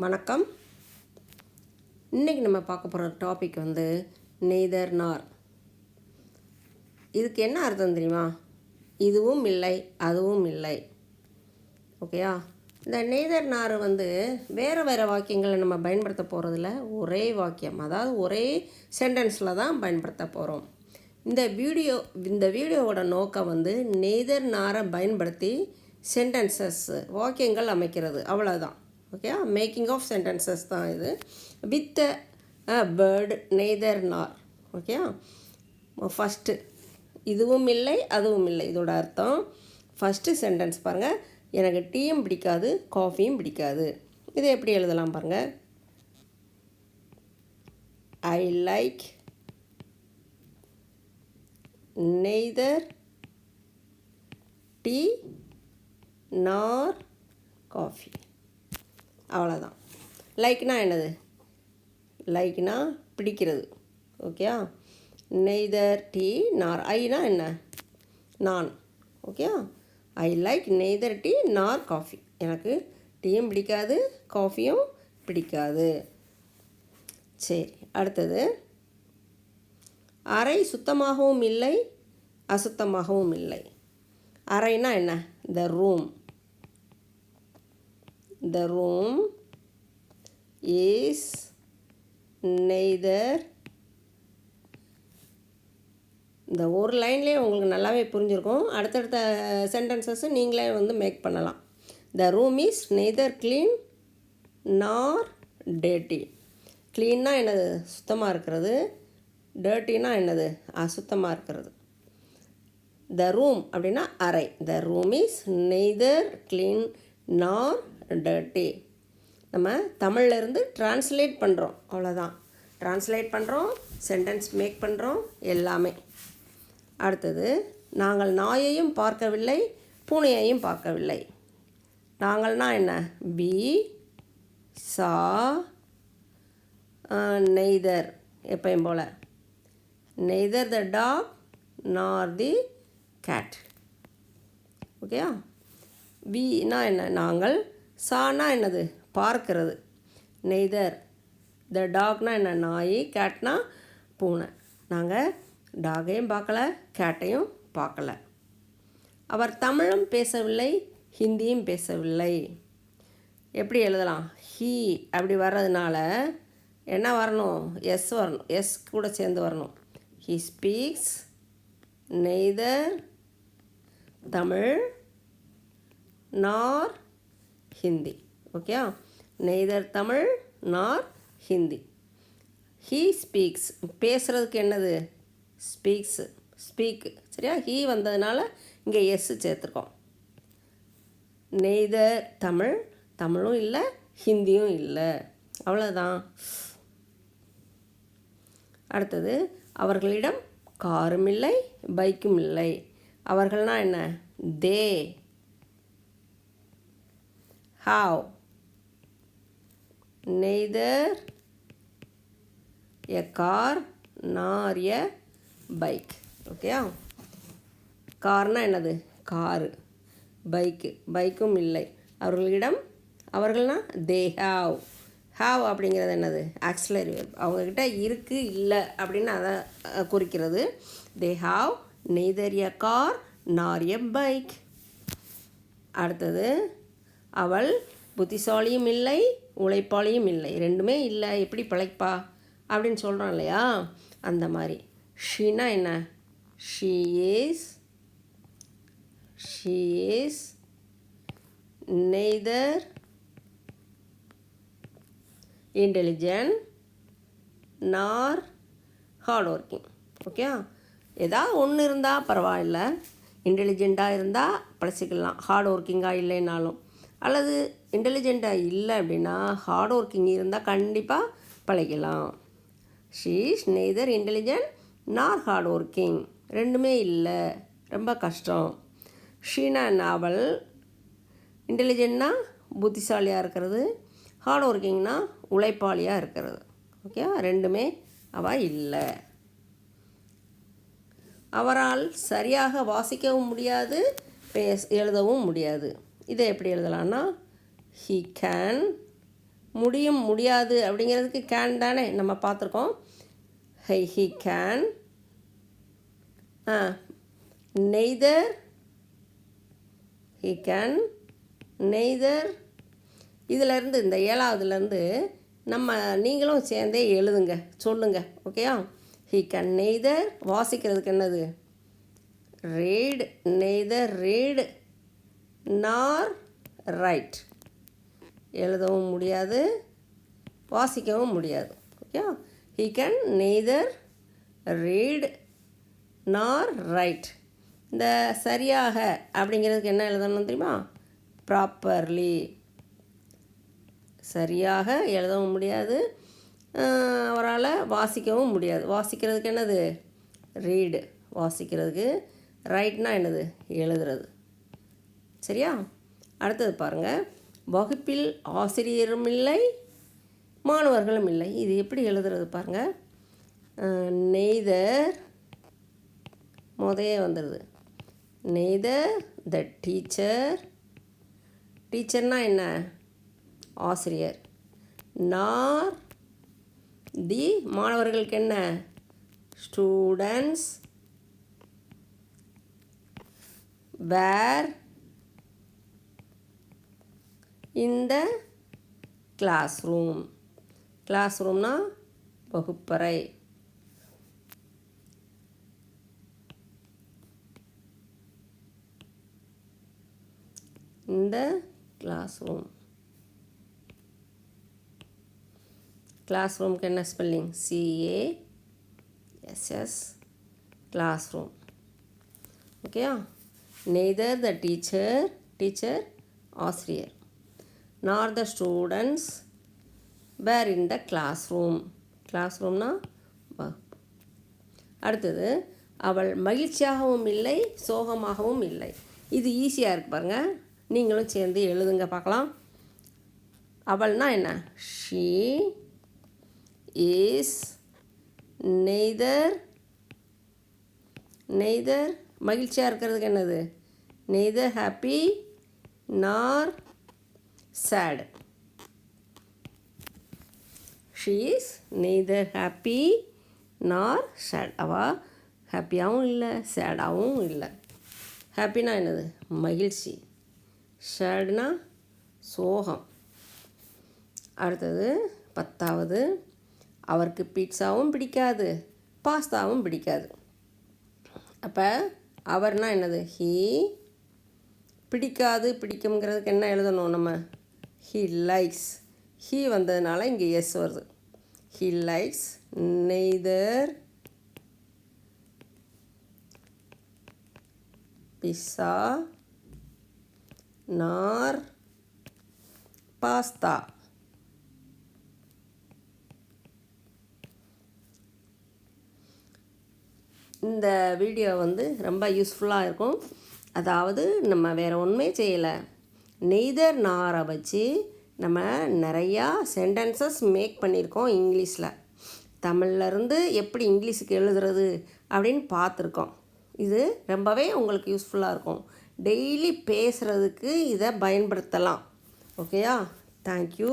வணக்கம். இன்றைக்கி நம்ம பார்க்க போகிற டாபிக் நெய்தர் நார். இதுக்கு என்ன அர்த்தம் தெரியுமா? இதுவும் இல்லை அதுவும் இல்லை. ஓகேயா? இந்த நெய்தர் நார் வேறு வேறு வாக்கியங்களை நம்ம பயன்படுத்த போகிறதில்ல. ஒரே வாக்கியம், அதாவது ஒரே சென்டென்ஸில் தான் பயன்படுத்த போகிறோம். இந்த வீடியோவோட நோக்கம் நெய்தர் நாரை பயன்படுத்தி சென்டென்சஸ் வாக்கியங்கள் அமைக்கிறது, அவ்வளோதான். ஓகே, மேக்கிங் ஆஃப் சென்டென்சஸ் தான் இது. வித் அ வேர்டு நெய்தர் நார். ஓகே, ஃபஸ்ட்டு இதுவும் இல்லை அதுவும் இல்லை, இதோட அர்த்தம். ஃபஸ்ட்டு சென்டென்ஸ் பாருங்கள். எனக்கு டீயும் பிடிக்காது காஃபியும் பிடிக்காது. இதை எப்படி எழுதலாம் பாருங்கள். ஐ லைக் நெய்தர் டீ நார் காஃபி. அவ்வளோதான். லைக்னா என்னது? லைக்னா பிடிக்கிறது. ஓகே, நெய்தர் டீ நார். ஐனா என்ன? நான். Okay, I like neither tea நார் காஃபி. எனக்கு டீயும் பிடிக்காது காஃபியும் பிடிக்காது. சரி, அடுத்தது. அறை சுத்தமாகவும் இல்லை அசுத்தமாகவும் இல்லை. அறைனா என்ன? The room. The room is neither. இந்த ஒரு லைன்லேயே உங்களுக்கு நல்லாவே புரிஞ்சிருக்கும். அடுத்தடுத்த சென்டென்சஸ் நீங்களே மேக் பண்ணலாம். The room is neither clean nor dirty. க்ளீன்னா என்னது? சுத்தமாக இருக்கிறது. டர்ட்டினா என்னது? அசுத்தமாக இருக்கிறது. The room அப்படின்னா அறை. The room is neither clean nor dirty. நம்ம தமிழ்லேருந்து ட்ரான்ஸ்லேட் பண்ணுறோம், அவ்வளோதான். ட்ரான்ஸ்லேட் பண்ணுறோம், சென்டென்ஸ் மேக் பண்ணுறோம், எல்லாமே. அடுத்தது. நாங்கள் நாயையும் பார்க்கவில்லை பூனையையும் பார்க்கவில்லை. நாங்கள்னா என்ன? பி சா நெய்தர். எப்பயும் போல் நெய்தர் த டாக் நார் தி கேட். ஓகேயா? வினா என்ன? நாங்கள். சானா என்னது? பார்க்கிறது. நெய்தர் த டாக்னா என்ன? நாய். கேட்னா பூனை. நாங்கள் டாகையும் பார்க்கல கேட்டையும் பார்க்கல. அவர் தமிழும் பேசவில்லை ஹிந்தியும் பேசவில்லை. எப்படி எழுதலாம்? ஹீ அப்படி வர்றதுனால என்ன வரணும்? எஸ் வரணும். எஸ் கூட சேர்ந்து வரணும். ஹீ ஸ்பீக்ஸ் நெய்தர் தமிழ் நார் ஹிந்தி. ஓகே, நெய்தர் தமிழ் நார் ஹிந்தி. ஹீ ஸ்பீக்ஸ் பேசுகிறதுக்கு என்னது? ஸ்பீக்ஸு. ஸ்பீக்கு. சரியா? ஹீ வந்ததுனால இங்கே எஸ் சேர்த்துருக்கோம். நெய்தர் தமிழ், தமிழும் இல்லை ஹிந்தியும் இல்லை, அவ்வளோதான். அடுத்தது. அவர்களிடம் காரும் இல்லை பைக்கும் இல்லை. அவர்கள்னா என்ன? தே have neither a car nor a bike. Okay, Karnaugh என்னது? காரு. பைக்கு. பைக்கும் இல்லை. அவர்களிடம். அவர்கள்னா தே ஹாவ் அப்படிங்கிறது என்னது? Auxiliary verb. அவங்கக்கிட்ட இருக்குது இல்லை அப்படின்னு அதை குறிக்கிறது. They have neither a car நார் எ பைக். அடுத்தது. அவள் புத்திசாலியும் இல்லை உழைப்பாளியும் இல்லை. ரெண்டுமே இல்லை, எப்படி பிழைப்பா அப்படின்னு சொல்கிறோம் இல்லையா? அந்த மாதிரி. ஷீனா என்ன? ஷீ இஸ் நெய்தர் இன்டெலிஜென்ட் நார் ஹார்ட் ஒர்க்கிங். ஓகே, ஏதாவது ஒன்று இருந்தால் பரவாயில்லை. இன்டெலிஜெண்ட்டாக இருந்தால் பழச்சிக்கலாம், ஹார்ட் ஒர்க்கிங்காக இல்லைனாலும். அல்லது இன்டெலிஜெண்ட்டாக இல்லை அப்படின்னா ஹார்ட் ஒர்க்கிங் இருந்தால் கண்டிப்பாக பழகிக்கலாம். ஷீ இஸ் நெய்தர் இன்டெலிஜென்ட் நார் ஹார்ட் ஒர்க்கிங். ரெண்டுமே இல்லை, ரொம்ப கஷ்டம். ஷீனா அவள். இன்டெலிஜென்ட்னா புத்திசாலியாக இருக்கிறது, ஹார்ட் ஒர்க்கிங்னா உழைப்பாளியாக இருக்கிறது. ஓகே, ரெண்டுமே அவள் இல்லை. அவரால் சரியாக வாசிக்கவும் முடியாது எழுதவும் முடியாது. இதை எப்படி எழுதலான்னா? ஹீ கேன் முடியும் முடியாது அப்படிங்கிறதுக்கு கேன் தானே நம்ம பார்த்துருக்கோம். He can neither he can neither. இதிலேருந்து இந்த 7வதுலேருந்து நம்ம நீங்களும் சேர்ந்தே எழுதுங்க, சொல்லுங்க. ஓகேயா? he can neither வாசிக்கிறதுக்கு என்னது? read, neither read nor write. எழுதவும் முடியாது, வாசிக்கவும் முடியாது. Okay? he can neither read nor write. இந்த சரியாக அப்படிங்கிறதுக்கு என்ன எழுதணும் தெரியுமா? ப்ராப்பர்லி. சரியாக எழுதவும் முடியாது, அவரால் வாசிக்கவும் முடியாது. வாசிக்கிறதுக்கு என்னது? ரீடு. வாசிக்கிறதுக்கு. ரைட்னா என்னது? எழுதுறது. சரியா? அடுத்தது பாருங்கள். வகுப்பில் ஆசிரியரும் இல்லை, மாணவர்களும் இல்லை. இது எப்படி எழுதுறது பாருங்கள். நெய்தர் முதலே வந்துடுது. Neither the teacher. டீச்சர்னால் என்ன? ஆசிரியர். நார் தி மாணவர்களுக்கு என்ன? Students. Were in the classroom. Class ரூம்னா வகுப்பறை. இந்த கிளாஸ் ரூம். கிளாஸ் ரூமுக்கு என்ன ஸ்பெல்லிங்? CASS. Classroom. ஓகேயா? நெய்தர் த டீச்சர் ஆசிரியர், nor the students were in the classroom. Class ரூம்னா அடுத்தது, அவள் மகிழ்ச்சியாகவும் இல்லை, சோகமாகவும் இல்லை. இது ஈஸியாக இருக்கு பாருங்கள். நீங்களும் சேர்ந்து எழுதுங்க பார்க்கலாம். அவள்னா என்ன? ஷீ இஸ் நெய்தர் மகிழ்ச்சியாக இருக்கிறதுக்கு என்னது? Neither happy nor sad. She is neither happy nor sad. அவள் ஹாப்பியாகவும் இல்லை, சேடாகவும் இல்லை. ஹாப்பினா என்னது? மகிழ்ச்சி. சேட்னா சோகம். அடுத்தது 10வது, அவருக்கு பீட்சாவும் பிடிக்காது, பாஸ்தாவும் பிடிக்காது. அப்போ அவர்னா என்னது? ஹீ. பிடிக்காது பிடிக்குங்கிறதுக்கு என்ன எழுதணும் நம்ம? He likes. ஹீ வந்ததுனால இங்கே எஸ் வருது. ஹீ லைக்ஸ் நெய்தர் பிஸ்ஸா நார் பாஸ்தா. இந்த வீடியோ ரொம்ப யூஸ்ஃபுல்லாக இருக்கும். அதாவது நம்ம வேறு ஒன்றுமே செய்யலை, நெய்தர் நாரை வச்சு நம்ம நிறையா சென்டென்சஸ் மேக் பண்ணியிருக்கோம் இங்கிலீஷில். தமிழ்லேருந்து எப்படி இங்கிலீஷுக்கு எழுதுறது அப்படின்னு பார்த்துருக்கோம். இது ரொம்பவே உங்களுக்கு யூஸ்ஃபுல்லாக இருக்கும். டெய்லி பேசுகிறதுக்கு இதை பயன்படுத்தலாம். ஓகேயா? தேங்க்யூ.